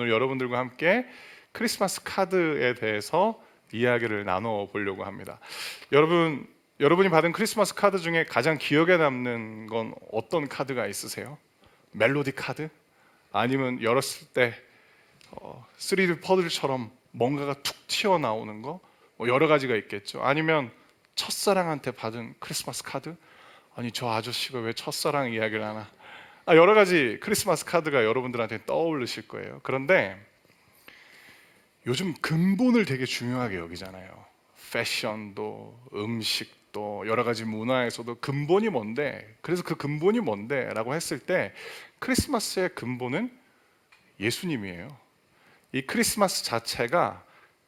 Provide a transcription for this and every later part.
오늘 여러분들과 함께 크리스마스 카드에 대해서 이야기를 나눠 보려고 합니다. 여러분이 받은 크리스마스 카드 중에 가장 기억에 남는 건 어떤 카드가 있으세요? 멜로디 카드? 아니면 열었을 때 3D 퍼즐처럼 뭔가가 툭 튀어나오는 거? 여러 가지가 있겠죠. 아니면 첫사랑한테 받은 크리스마스 카드? 아니, 저 아저씨가 왜 첫사랑 이야기를 하나? 여러 가지 크리스마스 카드가 여러분들한테 떠오르실 거예요. 그런데 요즘 근본을 되게 중요하게 여기잖아요. 패션도 음식도 여러 가지 문화에서도 근본이 뭔데, 그래서 그 근본이 뭔데 라고 했을 때 크리스마스의 근본은 예수님이에요. 이 크리스마스 자체가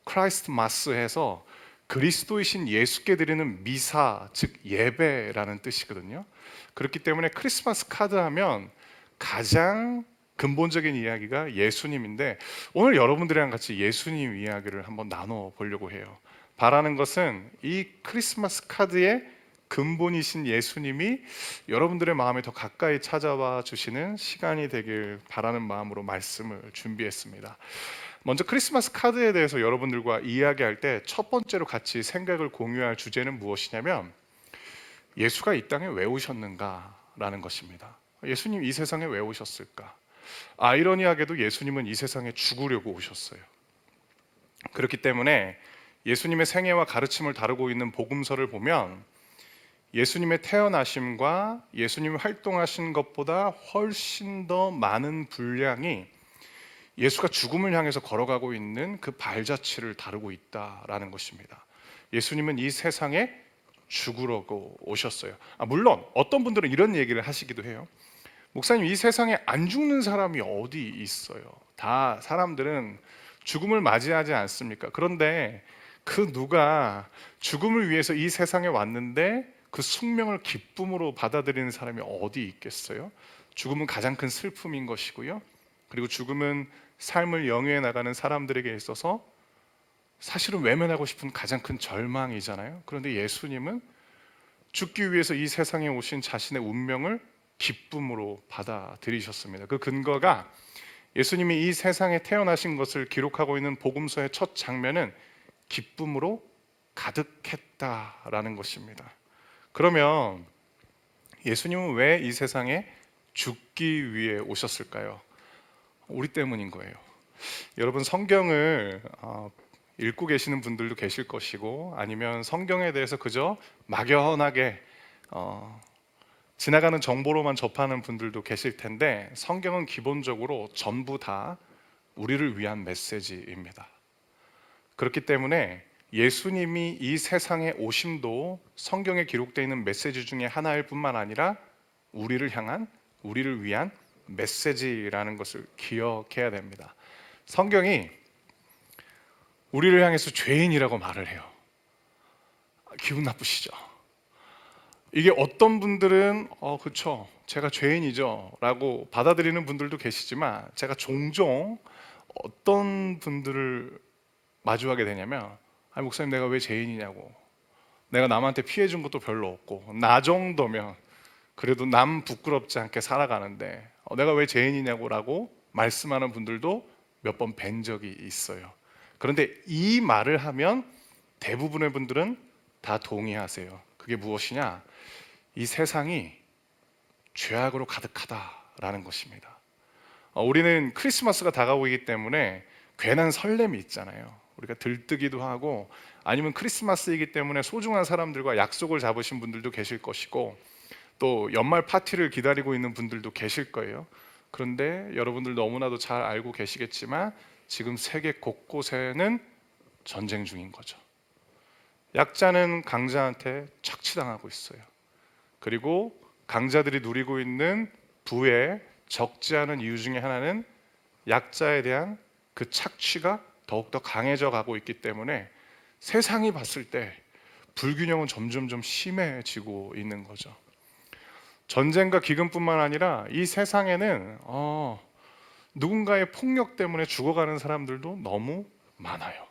크라이스트 마스해서 그리스도이신 예수께 드리는 미사, 즉 예배라는 뜻이거든요. 그렇기 때문에 크리스마스 카드 하면 가장 근본적인 이야기가 예수님인데, 오늘 여러분들이랑 같이 예수님 이야기를 한번 나눠 보려고 해요. 바라는 것은 이 크리스마스 카드의 근본이신 예수님이 여러분들의 마음에 더 가까이 찾아와 주시는 시간이 되길 바라는 마음으로 말씀을 준비했습니다. 먼저 크리스마스 카드에 대해서 여러분들과 이야기할 때 첫 번째로 같이 생각을 공유할 주제는 무엇이냐면, 예수가 이 땅에 왜 오셨는가라는 것입니다. 예수님 이 세상에 왜 오셨을까? 아이러니하게도 예수님은 이 세상에 죽으려고 오셨어요. 그렇기 때문에 예수님의 생애와 가르침을 다루고 있는 복음서를 보면 예수님의 태어나심과 예수님이 활동하신 것보다 훨씬 더 많은 분량이 예수가 죽음을 향해서 걸어가고 있는 그 발자취를 다루고 있다라는 것입니다. 예수님은 이 세상에 죽으려고 오셨어요. 물론 어떤 분들은 이런 얘기를 하시기도 해요. 목사님, 이 세상에 안 죽는 사람이 어디 있어요? 다 사람들은 죽음을 맞이하지 않습니까? 그런데 그 누가 죽음을 위해서 이 세상에 왔는데 그 숙명을 기쁨으로 받아들이는 사람이 어디 있겠어요? 죽음은 가장 큰 슬픔인 것이고요. 그리고 죽음은 삶을 영위해 나가는 사람들에게 있어서 사실은 외면하고 싶은 가장 큰 절망이잖아요. 그런데 예수님은 죽기 위해서 이 세상에 오신 자신의 운명을 기쁨으로 받아들이셨습니다. 그 근거가 예수님이 이 세상에 태어나신 것을 기록하고 있는 복음서의 첫 장면은 기쁨으로 가득했다라는 것입니다. 그러면 예수님은 왜 이 세상에 죽기 위해 오셨을까요? 우리 때문인 거예요. 여러분, 성경을 읽고 계시는 분들도 계실 것이고, 아니면 성경에 대해서 그저 막연하게 지나가는 정보로만 접하는 분들도 계실 텐데, 성경은 기본적으로 전부 다 우리를 위한 메시지입니다. 그렇기 때문에 예수님이 이 세상에 오심도 성경에 기록되어 있는 메시지 중에 하나일 뿐만 아니라 우리를 향한, 우리를 위한 메시지라는 것을 기억해야 됩니다. 성경이 우리를 향해서 죄인이라고 말을 해요. 기분 나쁘시죠? 이게 어떤 분들은 그쵸, 제가 죄인이죠 라고 받아들이는 분들도 계시지만, 제가 종종 어떤 분들을 마주하게 되냐면, 아니 목사님, 내가 왜 죄인이냐고, 내가 남한테 피해 준 것도 별로 없고 나 정도면 그래도 남 부끄럽지 않게 살아가는데 내가 왜 죄인이냐고 라고 말씀하는 분들도 몇 번 뵌 적이 있어요. 그런데 이 말을 하면 대부분의 분들은 다 동의하세요. 그게 무엇이냐? 이 세상이 죄악으로 가득하다라는 것입니다. 우리는 크리스마스가 다가오기 때문에 괜한 설렘이 있잖아요. 우리가 들뜨기도 하고, 아니면 크리스마스이기 때문에 소중한 사람들과 약속을 잡으신 분들도 계실 것이고, 또 연말 파티를 기다리고 있는 분들도 계실 거예요. 그런데 여러분들 너무나도 잘 알고 계시겠지만 지금 세계 곳곳에는 전쟁 중인 거죠. 약자는 강자한테 착취당하고 있어요. 그리고 강자들이 누리고 있는 부의 적지 않은 이유 중에 하나는 약자에 대한 그 착취가 더욱더 강해져 가고 있기 때문에 세상이 봤을 때 불균형은 점점 심해지고 있는 거죠. 전쟁과 기근뿐만 아니라 이 세상에는 누군가의 폭력 때문에 죽어가는 사람들도 너무 많아요.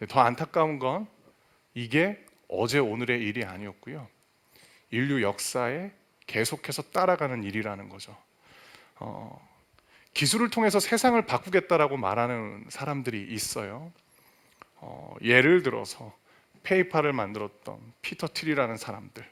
더 안타까운 건 이게 어제 오늘의 일이 아니었고요, 인류 역사에 계속해서 따라가는 일이라는 거죠. 기술을 통해서 세상을 바꾸겠다라고 말하는 사람들이 있어요. 예를 들어서 페이팔을 만들었던 피터 틸이라는 사람들,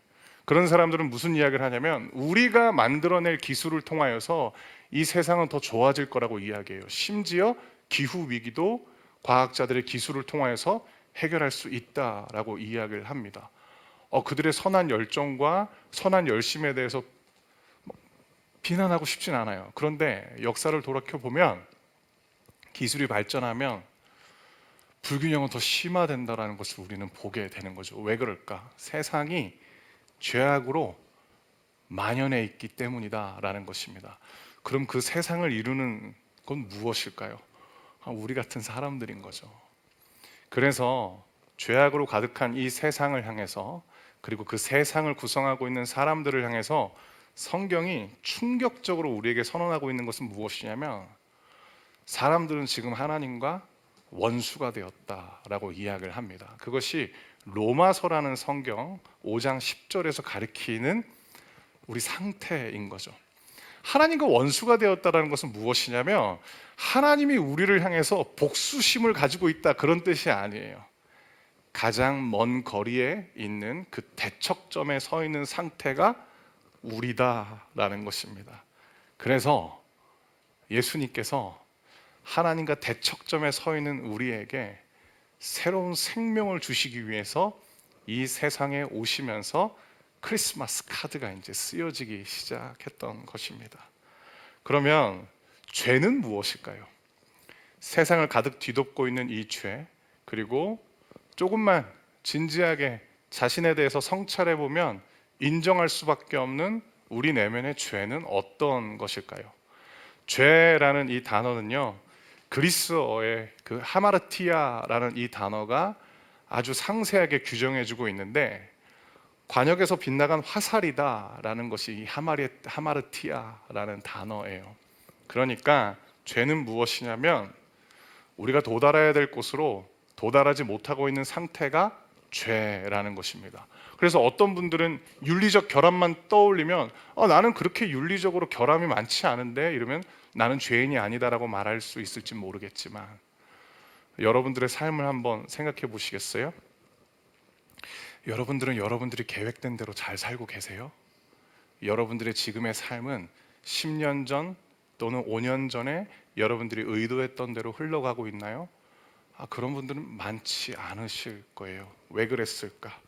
그런 사람들은 무슨 이야기를 하냐면 우리가 만들어낼 기술을 통하여서 이 세상은 더 좋아질 거라고 이야기해요. 심지어 기후 위기도 과학자들의 기술을 통하여서 해결할 수 있다라고 이야기를 합니다. 그들의 선한 열정과 선한 열심에 대해서 비난하고 싶진 않아요. 그런데 역사를 돌이켜 보면 기술이 발전하면 불균형은 더 심화된다라는 것을 우리는 보게 되는 거죠. 왜 그럴까? 세상이 죄악으로 만연해 있기 때문이다라는 것입니다. 그럼 그 세상을 이루는 건 무엇일까요? 우리 같은 사람들인 거죠. 그래서 죄악으로 가득한 이 세상을 향해서, 그리고 그 세상을 구성하고 있는 사람들을 향해서 성경이 충격적으로 우리에게 선언하고 있는 것은 무엇이냐면, 사람들은 지금 하나님과 원수가 되었다라고 이야기를 합니다. 그것이 로마서라는 성경 5장 10절에서 가리키는 우리 상태인 거죠. 하나님과 원수가 되었다라는 것은 무엇이냐면, 하나님이 우리를 향해서 복수심을 가지고 있다, 그런 뜻이 아니에요. 가장 먼 거리에 있는 그 대척점에 서 있는 상태가 우리다라는 것입니다. 그래서 예수님께서 하나님과 대척점에 서 있는 우리에게 새로운 생명을 주시기 위해서 이 세상에 오시면서 크리스마스 카드가 이제 쓰여지기 시작했던 것입니다. 그러면 죄는 무엇일까요? 세상을 가득 뒤덮고 있는 이 죄, 그리고 조금만 진지하게 자신에 대해서 성찰해 보면 인정할 수밖에 없는 우리 내면의 죄는 어떤 것일까요? 죄라는 이 단어는요, 그리스어의 그 하마르티아라는 이 단어가 아주 상세하게 규정해주고 있는데, 관역에서 빗나간 화살이다라는 것이 이 하마르티아라는 단어예요. 그러니까 죄는 무엇이냐면, 우리가 도달해야 될 곳으로 도달하지 못하고 있는 상태가 죄라는 것입니다. 그래서 어떤 분들은 윤리적 결함만 떠올리면 나는 그렇게 윤리적으로 결함이 많지 않은데, 이러면 나는 죄인이 아니다라고 말할 수 있을지 모르겠지만, 여러분들의 삶을 한번 생각해 보시겠어요? 여러분들은 여러분들이 계획된 대로 잘 살고 계세요? 여러분들의 지금의 삶은 10년 전 또는 5년 전에 여러분들이 의도했던 대로 흘러가고 있나요? 그런 분들은 많지 않으실 거예요. 왜 그랬을까?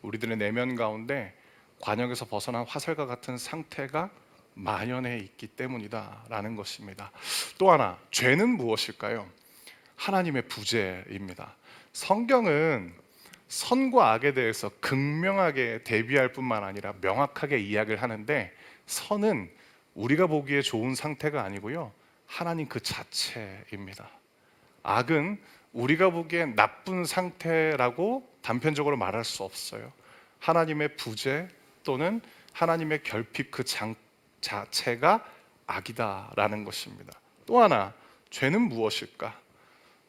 우리들의 내면 가운데 관역에서 벗어난 화살과 같은 상태가 만연해 있기 때문이다라는 것입니다. 또 하나, 죄는 무엇일까요? 하나님의 부재입니다. 성경은 선과 악에 대해서 극명하게 대비할 뿐만 아니라 명확하게 이야기를 하는데, 선은 우리가 보기에 좋은 상태가 아니고요, 하나님 그 자체입니다. 악은 우리가 보기엔 나쁜 상태라고 단편적으로 말할 수 없어요. 하나님의 부재 또는 하나님의 결핍 그 자체가 악이다라는 것입니다. 또 하나, 죄는 무엇일까?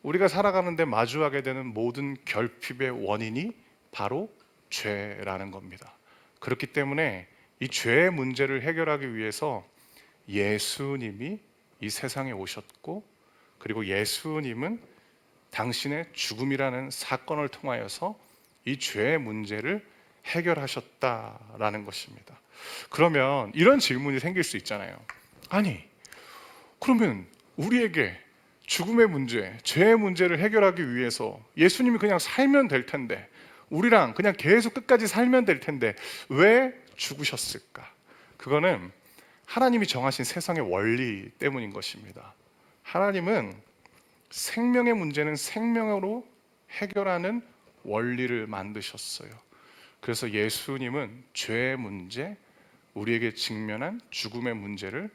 우리가 살아가는데 마주하게 되는 모든 결핍의 원인이 바로 죄라는 겁니다. 그렇기 때문에 이 죄의 문제를 해결하기 위해서 예수님이 이 세상에 오셨고, 그리고 예수님은 당신의 죽음이라는 사건을 통하여서 이 죄의 문제를 해결하셨다라는 것입니다. 그러면 이런 질문이 생길 수 있잖아요. 아니, 그러면 우리에게 죽음의 문제, 죄의 문제를 해결하기 위해서 예수님이 그냥 살면 될 텐데, 우리랑 그냥 계속 끝까지 살면 될 텐데 왜 죽으셨을까? 그거는 하나님이 정하신 세상의 원리 때문인 것입니다. 하나님은 생명의 문제는 생명으로 해결하는 원리를 만드셨어요. 그래서 예수님은 죄의 문제, 우리에게 직면한 죽음의 문제를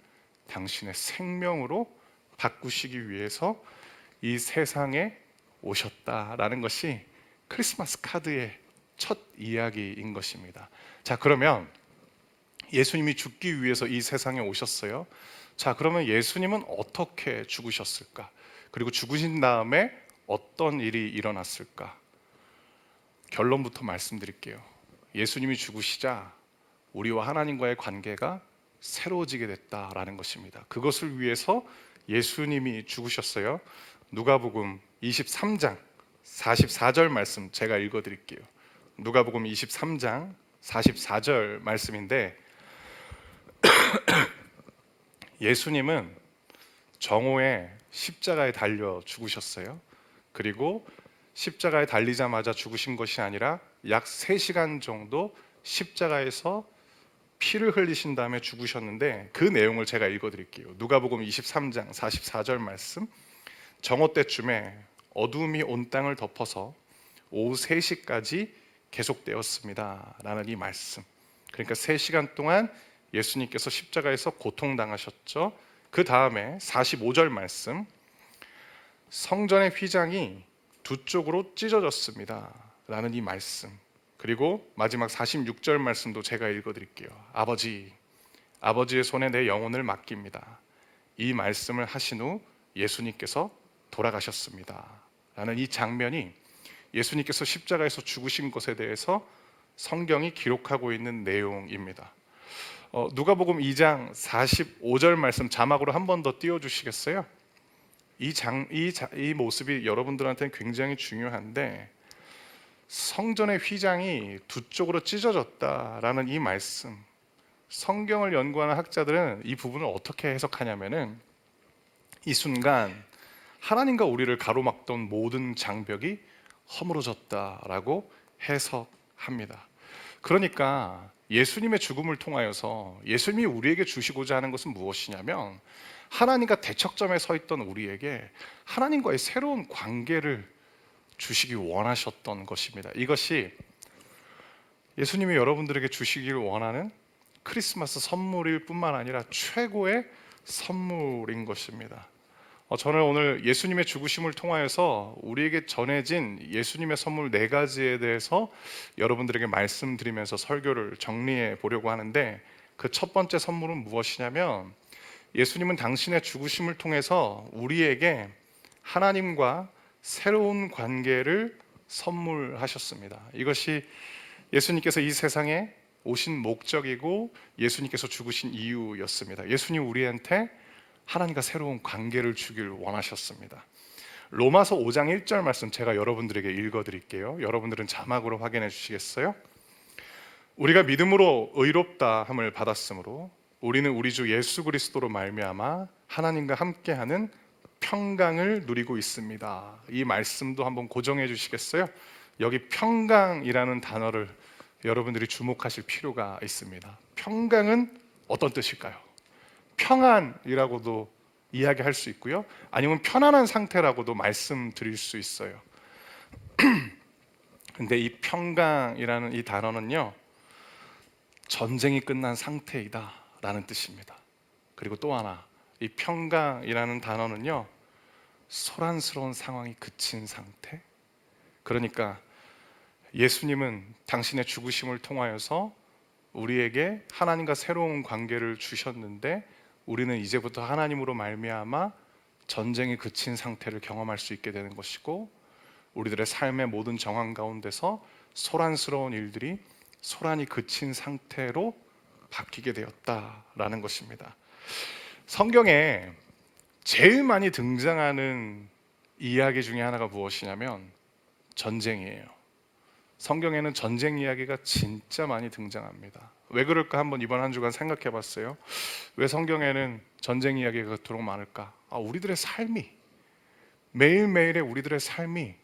당신의 생명으로 바꾸시기 위해서 이 세상에 오셨다라는 것이 크리스마스 카드의 첫 이야기인 것입니다. 자, 그러면 예수님이 죽기 위해서 이 세상에 오셨어요. 자, 그러면 예수님은 어떻게 죽으셨을까? 그리고 죽으신 다음에 어떤 일이 일어났을까? 결론부터 말씀드릴게요. 예수님이 죽으시자 우리와 하나님과의 관계가 새로워지게 됐다라는 것입니다. 그것을 위해서 예수님이 죽으셨어요. 누가복음 23장 44절 말씀 제가 읽어드릴게요. 누가복음 23장 44절 말씀인데, 예수님은 정오에 십자가에 달려 죽으셨어요. 그리고 십자가에 달리자마자 죽으신 것이 아니라 약 3시간 정도 십자가에서 피를 흘리신 다음에 죽으셨는데, 그 내용을 제가 읽어드릴게요. 누가복음 23장 44절 말씀. 정오 때쯤에 어둠이 온 땅을 덮어서 오후 3시까지 계속되었습니다 라는 이 말씀. 그러니까 3시간 동안 예수님께서 십자가에서 고통당하셨죠. 그 다음에 45절 말씀. 성전의 휘장이 두 쪽으로 찢어졌습니다 라는 이 말씀. 그리고 마지막 46절 말씀도 제가 읽어드릴게요. 아버지의 손에 내 영혼을 맡깁니다. 이 말씀을 하신 후 예수님께서 돌아가셨습니다 라는 이 장면이 예수님께서 십자가에서 죽으신 것에 대해서 성경이 기록하고 있는 내용입니다. 누가복음 2장 45절 말씀 자막으로 한 번 더 띄워주시겠어요? 이 모습이 여러분들한테는 굉장히 중요한데, 성전의 휘장이 두 쪽으로 찢어졌다라는 이 말씀, 성경을 연구하는 학자들은 이 부분을 어떻게 해석하냐면은, 이 순간 하나님과 우리를 가로막던 모든 장벽이 허물어졌다라고 해석합니다. 그러니까 예수님의 죽음을 통하여서 예수님이 우리에게 주시고자 하는 것은 무엇이냐면, 하나님과 대척점에 서 있던 우리에게 하나님과의 새로운 관계를 주시기 원하셨던 것입니다. 이것이 예수님이 여러분들에게 주시기를 원하는 크리스마스 선물일 뿐만 아니라 최고의 선물인 것입니다. 저는 오늘 예수님의 죽으심을 통하여서 우리에게 전해진 예수님의 선물 4가지에 대해서 여러분들에게 말씀드리면서 설교를 정리해 보려고 하는데, 그 첫 번째 선물은 무엇이냐면, 예수님은 당신의 죽으심을 통해서 우리에게 하나님과 새로운 관계를 선물하셨습니다. 이것이 예수님께서 이 세상에 오신 목적이고 예수님께서 죽으신 이유였습니다. 예수님 우리한테 하나님과 새로운 관계를 주길 원하셨습니다. 로마서 5장 1절 말씀 제가 여러분들에게 읽어드릴게요. 여러분들은 자막으로 확인해 주시겠어요? 우리가 믿음으로 의롭다 함을 받았으므로 우리는 우리 주 예수 그리스도로 말미암아 하나님과 함께하는 평강을 누리고 있습니다. 이 말씀도 한번 고정해 주시겠어요? 여기 평강이라는 단어를 여러분들이 주목하실 필요가 있습니다. 평강은 어떤 뜻일까요? 평안이라고도 이야기할 수 있고요, 아니면 편안한 상태라고도 말씀드릴 수 있어요. 근데 이 평강이라는 이 단어는요, 전쟁이 끝난 상태이다 라는 뜻입니다. 그리고 또 하나, 이 평강이라는 단어는요, 소란스러운 상황이 그친 상태. 그러니까 예수님은 당신의 죽으심을 통하여서 우리에게 하나님과 새로운 관계를 주셨는데, 우리는 이제부터 하나님으로 말미암아 전쟁이 그친 상태를 경험할 수 있게 되는 것이고, 우리들의 삶의 모든 정황 가운데서 소란스러운 일들이 소란이 그친 상태로 바뀌게 되었다라는 것입니다. 성경에 제일 많이 등장하는 이야기 중에 하나가 무엇이냐면 전쟁이에요. 성경에는 전쟁 이야기가 진짜 많이 등장합니다. 왜 그럴까 한번 이번 한 주간 생각해 봤어요? 왜 성경에는 전쟁 이야기가 그토록 많을까? 우리들의 삶이, 매일매일의 우리들의 삶이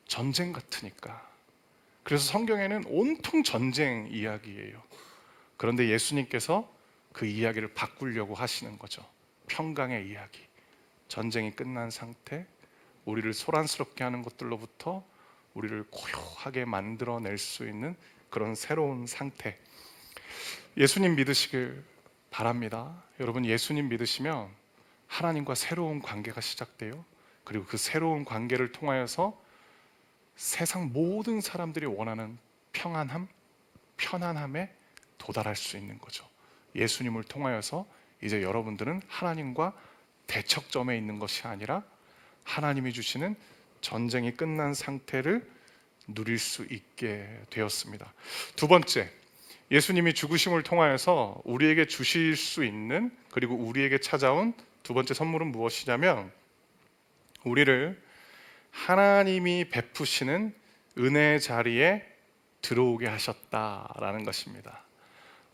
전쟁 같으니까. 그래서 성경에는 온통 전쟁 이야기예요. 그런데 예수님께서 그 이야기를 바꾸려고 하시는 거죠. 평강의 이야기, 전쟁이 끝난 상태, 우리를 소란스럽게 하는 것들로부터 우리를 고요하게 만들어낼 수 있는 그런 새로운 상태. 예수님 믿으시길 바랍니다. 여러분, 예수님 믿으시면 하나님과 새로운 관계가 시작돼요. 그리고 그 새로운 관계를 통하여서 세상 모든 사람들이 원하는 평안함, 편안함에 도달할 수 있는 거죠. 예수님을 통하여서 이제 여러분들은 하나님과 대척점에 있는 것이 아니라 하나님이 주시는 전쟁이 끝난 상태를 누릴 수 있게 되었습니다. 두 번째, 예수님이 죽으심을 통하여서 우리에게 주실 수 있는, 그리고 우리에게 찾아온 두 번째 선물은 무엇이냐면 우리를 하나님이 베푸시는 은혜의 자리에 들어오게 하셨다라는 것입니다.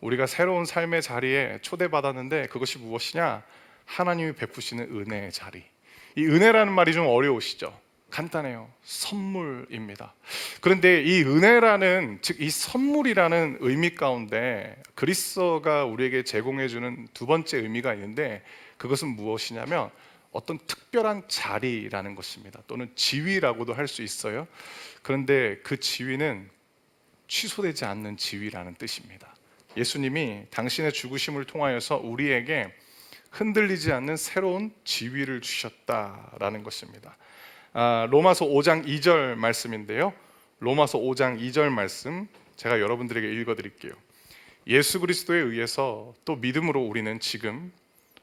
우리가 새로운 삶의 자리에 초대받았는데 그것이 무엇이냐? 하나님이 베푸시는 은혜의 자리. 이 은혜라는 말이 좀 어려우시죠? 간단해요. 선물입니다. 그런데 이 은혜라는, 즉 이 선물이라는 의미 가운데 그리스도가 우리에게 제공해 주는 두 번째 의미가 있는데 그것은 무엇이냐면 어떤 특별한 자리라는 것입니다. 또는 지위라고도 할 수 있어요. 그런데 그 지위는 취소되지 않는 지위라는 뜻입니다. 예수님이 당신의 죽으심을 통하여서 우리에게 흔들리지 않는 새로운 지위를 주셨다라는 것입니다. 로마서 5장 2절 말씀인데요. 로마서 5장 2절 말씀 제가 여러분들에게 읽어드릴게요. 예수 그리스도에 의해서 또 믿음으로 우리는 지금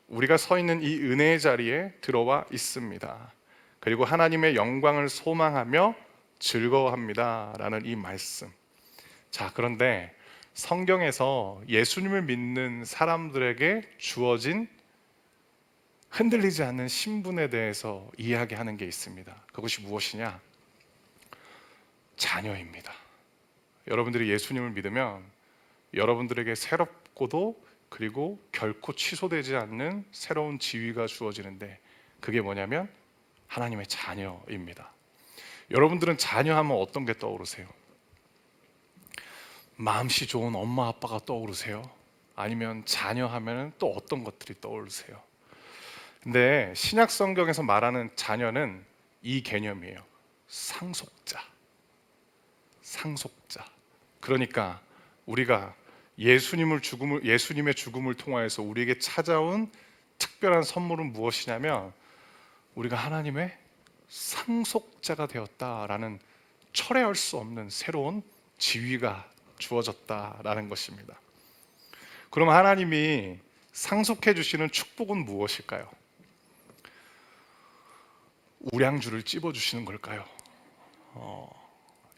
우리가 서 있는 이 은혜의 자리에 들어와 있습니다. 그리고 하나님의 영광을 소망하며 즐거워합니다 라는 이 말씀. 자, 그런데 성경에서 예수님을 믿는 사람들에게 주어진 흔들리지 않는 신분에 대해서 이야기하는 게 있습니다. 그것이 무엇이냐? 자녀입니다. 여러분들이 예수님을 믿으면 여러분들에게 새롭고도 그리고 결코 취소되지 않는 새로운 지위가 주어지는데 그게 뭐냐면 하나님의 자녀입니다. 여러분들은 자녀하면 어떤 게 떠오르세요? 마음씨 좋은 엄마 아빠가 떠오르세요? 아니면 자녀하면 또 어떤 것들이 떠오르세요? 근데 신약 성경에서 말하는 자녀는 이 개념이에요. 상속자. 상속자. 그러니까 우리가 예수님의 죽음을 통하여서 우리에게 찾아온 특별한 선물은 무엇이냐면 우리가 하나님의 상속자가 되었다라는 철회할 수 없는 새로운 지위가 주어졌다라는 것입니다. 그럼 하나님이 상속해 주시는 축복은 무엇일까요? 우량주를 찝어 주시는 걸까요?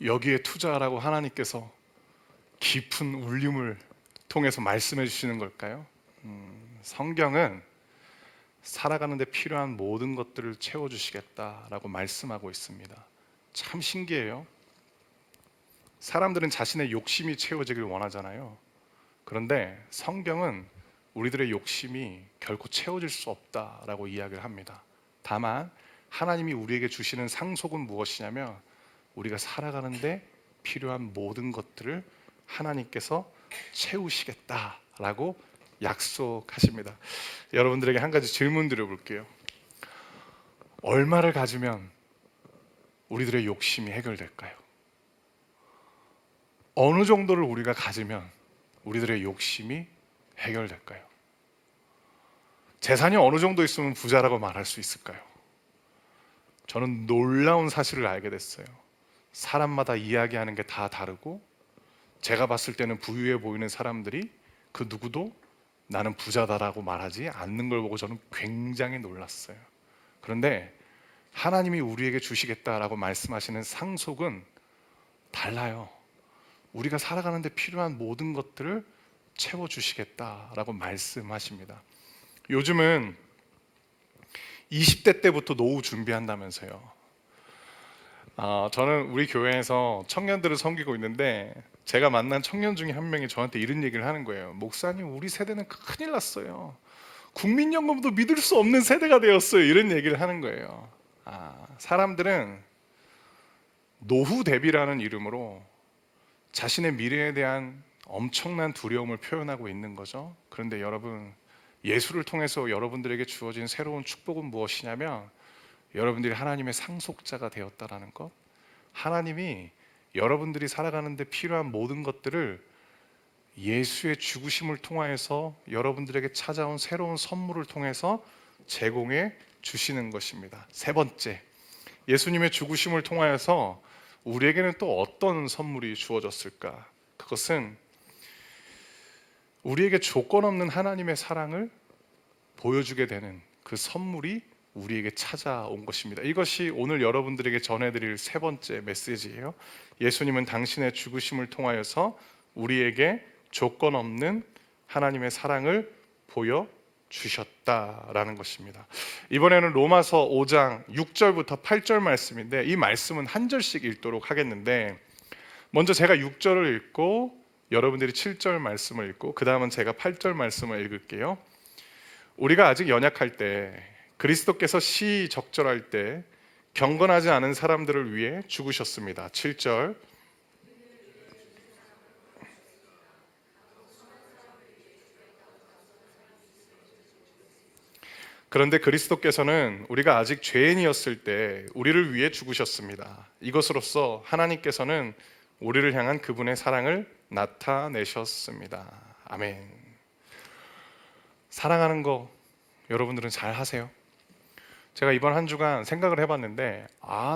여기에 투자하라고 하나님께서 깊은 울림을 통해서 말씀해 주시는 걸까요? 성경은 살아가는 데 필요한 모든 것들을 채워주시겠다라고 말씀하고 있습니다. 참 신기해요. 사람들은 자신의 욕심이 채워지길 원하잖아요. 그런데 성경은 우리들의 욕심이 결코 채워질 수 없다라고 이야기를 합니다. 다만 하나님이 우리에게 주시는 상속은 무엇이냐면 우리가 살아가는데 필요한 모든 것들을 하나님께서 채우시겠다라고 약속하십니다. 여러분들에게 한 가지 질문 드려볼게요. 얼마를 가지면 우리들의 욕심이 해결될까요? 어느 정도를 우리가 가지면 우리들의 욕심이 해결될까요? 재산이 어느 정도 있으면 부자라고 말할 수 있을까요? 저는 놀라운 사실을 알게 됐어요. 사람마다 이야기하는 게 다 다르고 제가 봤을 때는 부유해 보이는 사람들이 그 누구도 나는 부자다라고 말하지 않는 걸 보고 저는 굉장히 놀랐어요. 그런데 하나님이 우리에게 주시겠다라고 말씀하시는 상속은 달라요. 우리가 살아가는 데 필요한 모든 것들을 채워주시겠다라고 말씀하십니다. 요즘은 20대 때부터 노후 준비한다면서요. 저는 우리 교회에서 청년들을 섬기고 있는데 제가 만난 청년 중에 한 명이 저한테 이런 얘기를 하는 거예요. 목사님, 우리 세대는 큰일 났어요. 국민연금도 믿을 수 없는 세대가 되었어요. 이런 얘기를 하는 거예요. 사람들은 노후 대비라는 이름으로 자신의 미래에 대한 엄청난 두려움을 표현하고 있는 거죠. 그런데 여러분, 예수를 통해서 여러분들에게 주어진 새로운 축복은 무엇이냐면 여러분들이 하나님의 상속자가 되었다라는 것. 하나님이 여러분들이 살아가는 데 필요한 모든 것들을 예수의 죽으심을 통하여서 여러분들에게 찾아온 새로운 선물을 통해서 제공해 주시는 것입니다. 세 번째, 예수님의 죽으심을 통하여서 우리에게는 또 어떤 선물이 주어졌을까? 그것은 우리에게 조건 없는 하나님의 사랑을 보여주게 되는 그 선물이 우리에게 찾아온 것입니다. 이것이 오늘 여러분들에게 전해드릴 세 번째 메시지예요. 예수님은 당신의 죽으심을 통하여서 우리에게 조건 없는 하나님의 사랑을 보여 주셨다라는 것입니다. 이번에는 로마서 5장 6절부터 8절 말씀인데, 이 말씀은 한 절씩 읽도록 하겠는데, 먼저 제가 6절을 읽고 여러분들이 7절 말씀을 읽고 그 다음은 제가 8절 말씀을 읽을게요. 우리가 아직 연약할 때, 그리스도께서 시적절할 때 경건하지 않은 사람들을 위해 죽으셨습니다. 7절. 그런데 그리스도께서는 우리가 아직 죄인이었을 때 우리를 위해 죽으셨습니다. 이것으로써 하나님께서는 우리를 향한 그분의 사랑을 나타내셨습니다. 아멘. 사랑하는 거 여러분들은 잘 하세요? 제가 이번 한 주간 생각을 해봤는데,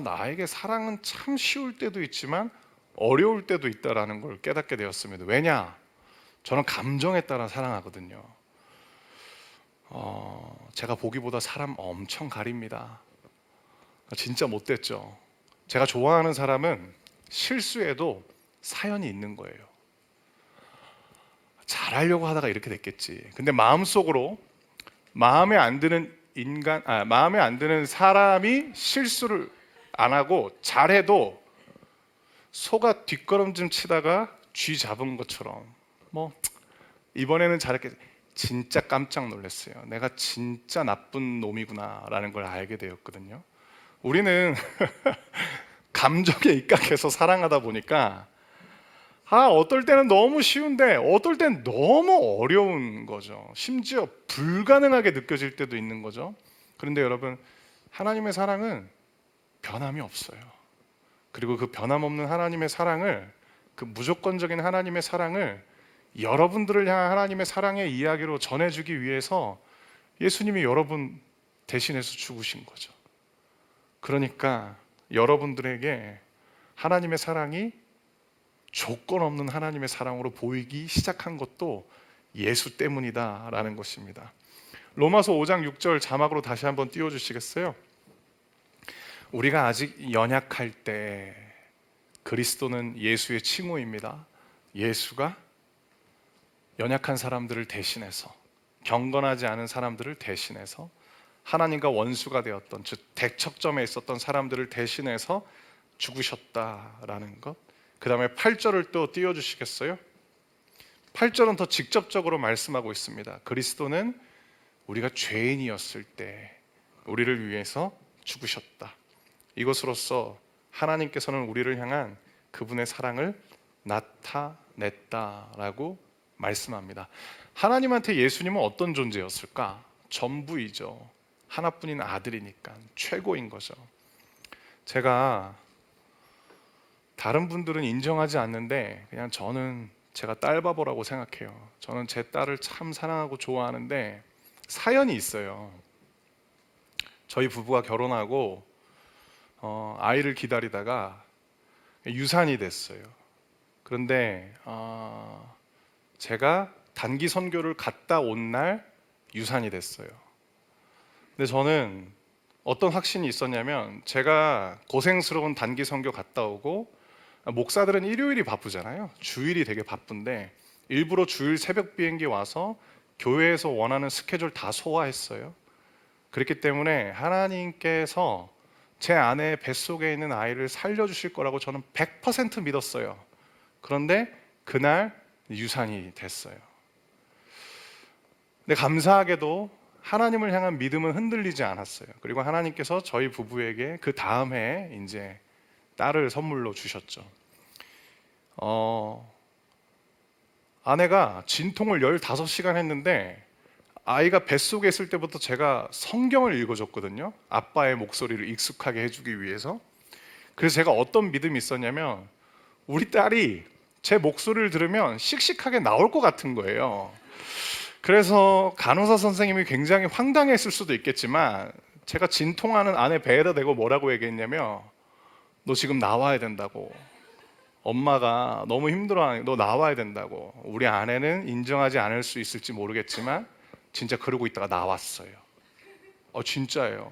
나에게 사랑은 참 쉬울 때도 있지만 어려울 때도 있다라는 걸 깨닫게 되었습니다. 왜냐? 저는 감정에 따라 사랑하거든요. 제가 보기보다 사람 엄청 가립니다. 진짜 못됐죠. 제가 좋아하는 사람은 실수해도 사연이 있는 거예요. 잘하려고 하다가 이렇게 됐겠지. 근데 마음속으로 마음에 안 드는 마음에 안 드는 사람이 실수를 안 하고 잘해도 소가 뒷걸음질 치다가 쥐 잡은 것처럼, 이번에는 잘했겠지. 진짜 깜짝 놀랐어요. 내가 진짜 나쁜 놈이구나라는 걸 알게 되었거든요. 우리는 감정에 입각해서 사랑하다 보니까 어떨 때는 너무 쉬운데 어떨 때는 너무 어려운 거죠. 심지어 불가능하게 느껴질 때도 있는 거죠. 그런데 여러분, 하나님의 사랑은 변함이 없어요. 그리고 그 변함없는 하나님의 사랑을, 그 무조건적인 하나님의 사랑을 여러분들을 향한 하나님의 사랑의 이야기로 전해주기 위해서 예수님이 여러분 대신해서 죽으신 거죠. 그러니까 여러분들에게 하나님의 사랑이 조건 없는 하나님의 사랑으로 보이기 시작한 것도 예수 때문이다라는 것입니다. 로마서 5장 6절 자막으로 다시 한번 띄워주시겠어요? 우리가 아직 연약할 때 그리스도는 예수의 칭호입니다. 예수가 연약한 사람들을 대신해서, 경건하지 않은 사람들을 대신해서, 하나님과 원수가 되었던, 즉 대척점에 있었던 사람들을 대신해서 죽으셨다라는 것. 그 다음에 8절을 또 띄워주시겠어요? 8절은 더 직접적으로 말씀하고 있습니다. 그리스도는 우리가 죄인이었을 때 우리를 위해서 죽으셨다. 이것으로써 하나님께서는 우리를 향한 그분의 사랑을 나타냈다라고 말씀합니다. 하나님한테 예수님은 어떤 존재였을까? 전부이죠. 하나뿐인 아들이니까 최고인 거죠. 제가 다른 분들은 인정하지 않는데 그냥 저는 제가 딸바보라고 생각해요. 저는 제 딸을 참 사랑하고 좋아하는데 사연이 있어요. 저희 부부가 결혼하고 아이를 기다리다가 유산이 됐어요. 그런데 제가 단기 선교를 갔다 온 날 유산이 됐어요. 근데 저는 어떤 확신이 있었냐면, 제가 고생스러운 단기 선교 갔다 오고, 목사들은 일요일이 바쁘잖아요. 주일이 되게 바쁜데 일부러 주일 새벽 비행기 와서 교회에서 원하는 스케줄 다 소화했어요. 그렇기 때문에 하나님께서 제 아내의 뱃속에 있는 아이를 살려주실 거라고 저는 100% 믿었어요. 그런데 그날 유산이 됐어요. 근데 감사하게도 하나님을 향한 믿음은 흔들리지 않았어요. 그리고 하나님께서 저희 부부에게 그 다음 해에 이제 딸을 선물로 주셨죠. 아내가 진통을 15시간 했는데 아이가 뱃속에 있을 때부터 제가 성경을 읽어줬거든요. 아빠의 목소리를 익숙하게 해주기 위해서. 그래서 제가 어떤 믿음이 있었냐면, 우리 딸이 제 목소리를 들으면 씩씩하게 나올 것 같은 거예요. 그래서 간호사 선생님이 굉장히 황당했을 수도 있겠지만, 제가 진통하는 아내 배에다 대고 뭐라고 얘기했냐면, 너 지금 나와야 된다고. 엄마가 너무 힘들어하니까 너 나와야 된다고. 우리 아내는 인정하지 않을 수 있을지 모르겠지만 진짜 그러고 있다가 나왔어요. 진짜예요.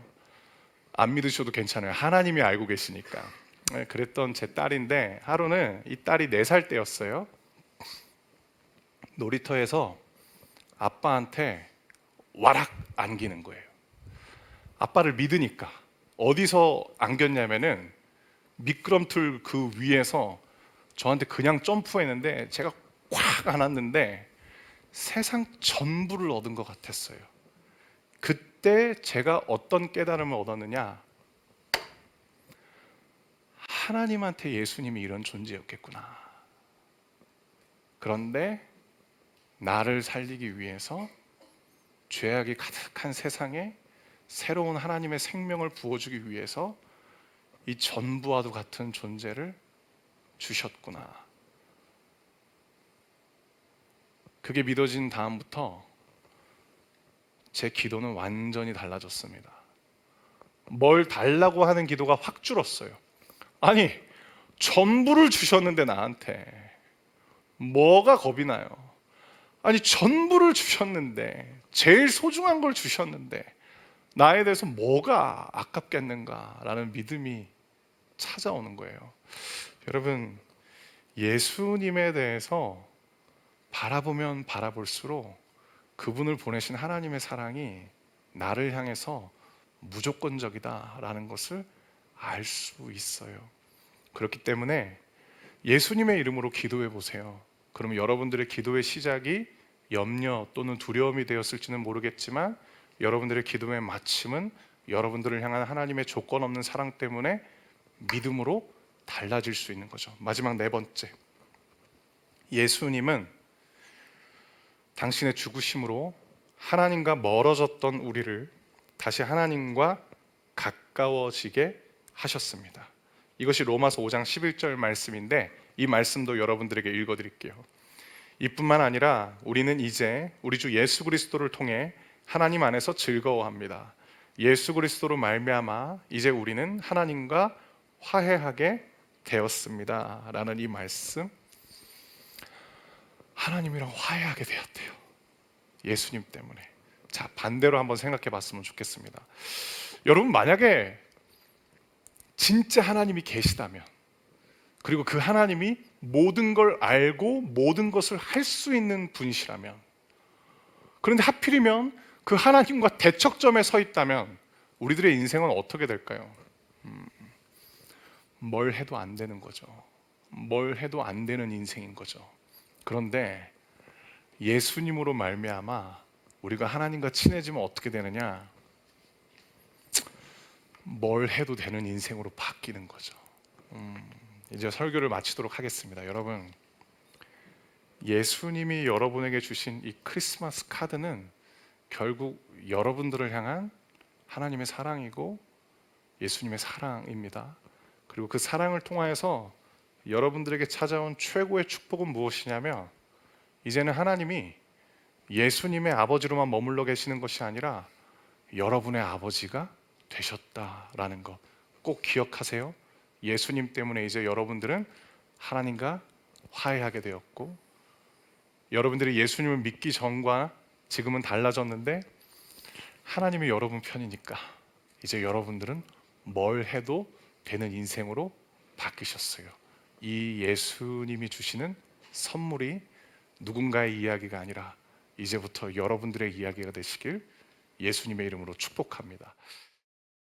안 믿으셔도 괜찮아요. 하나님이 알고 계시니까. 네, 그랬던 제 딸인데, 하루는 이 딸이 4살 때였어요. 놀이터에서 아빠한테 와락 안기는 거예요. 아빠를 믿으니까. 어디서 안겼냐면은 미끄럼틀 그 위에서 저한테 그냥 점프했는데 제가 꽉 안았는데 세상 전부를 얻은 것 같았어요. 그때 제가 어떤 깨달음을 얻었느냐? 하나님한테 예수님이 이런 존재였겠구나. 그런데 나를 살리기 위해서 죄악이 가득한 세상에 새로운 하나님의 생명을 부어주기 위해서 이 전부와도 같은 존재를 주셨구나. 그게 믿어진 다음부터 제 기도는 완전히 달라졌습니다. 뭘 달라고 하는 기도가 확 줄었어요. 아니, 전부를 주셨는데 나한테 뭐가 겁이 나요? 아니, 전부를 주셨는데, 제일 소중한 걸 주셨는데 나에 대해서 뭐가 아깝겠는가라는 믿음이 찾아오는 거예요. 여러분, 예수님에 대해서 바라보면 바라볼수록 그분을 보내신 하나님의 사랑이 나를 향해서 무조건적이다라는 것을 알 수 있어요. 그렇기 때문에 예수님의 이름으로 기도해 보세요. 그러면 여러분들의 기도의 시작이 염려 또는 두려움이 되었을지는 모르겠지만 여러분들의 기도의 마침은 여러분들을 향한 하나님의 조건 없는 사랑 때문에 믿음으로 달라질 수 있는 거죠. 마지막 네 번째, 예수님은 당신의 죽으심으로 하나님과 멀어졌던 우리를 다시 하나님과 가까워지게 하셨습니다. 이것이 로마서 5장 11절 말씀인데 이 말씀도 여러분들에게 읽어드릴게요. 이뿐만 아니라 우리는 이제 우리 주 예수 그리스도를 통해 하나님 안에서 즐거워합니다. 예수 그리스도로 말미암아 이제 우리는 하나님과 화해하게 되었습니다 라는 이 말씀, 하나님이랑 화해하게 되었대요. 예수님 때문에. 자, 반대로 한번 생각해 봤으면 좋겠습니다. 여러분, 만약에 진짜 하나님이 계시다면, 그리고 그 하나님이 모든 걸 알고 모든 것을 할 수 있는 분이시라면, 그런데 하필이면 그 하나님과 대척점에 서 있다면 우리들의 인생은 어떻게 될까요? 뭘 해도 안 되는 거죠. 뭘 해도 안 되는 인생인 거죠. 그런데 예수님으로 말미암아 우리가 하나님과 친해지면 어떻게 되느냐? 뭘 해도 되는 인생으로 바뀌는 거죠. 이제 설교를 마치도록 하겠습니다. 여러분, 예수님이 여러분에게 주신 이 크리스마스 카드는 결국 여러분들을 향한 하나님의 사랑이고 예수님의 사랑입니다. 그리고 그 사랑을 통하여서 여러분들에게 찾아온 최고의 축복은 무엇이냐면, 이제는 하나님이 예수님의 아버지로만 머물러 계시는 것이 아니라 여러분의 아버지가 되셨다라는 것 꼭 기억하세요. 예수님 때문에 이제 여러분들은 하나님과 화해하게 되었고, 여러분들이 예수님을 믿기 전과 지금은 달라졌는데 하나님이 여러분 편이니까 이제 여러분들은 뭘 해도 되는 인생으로 바뀌셨어요. 이 예수님이 주시는 선물이 누군가의 이야기가 아니라 이제부터 여러분들의 이야기가 되시길 예수님의 이름으로 축복합니다.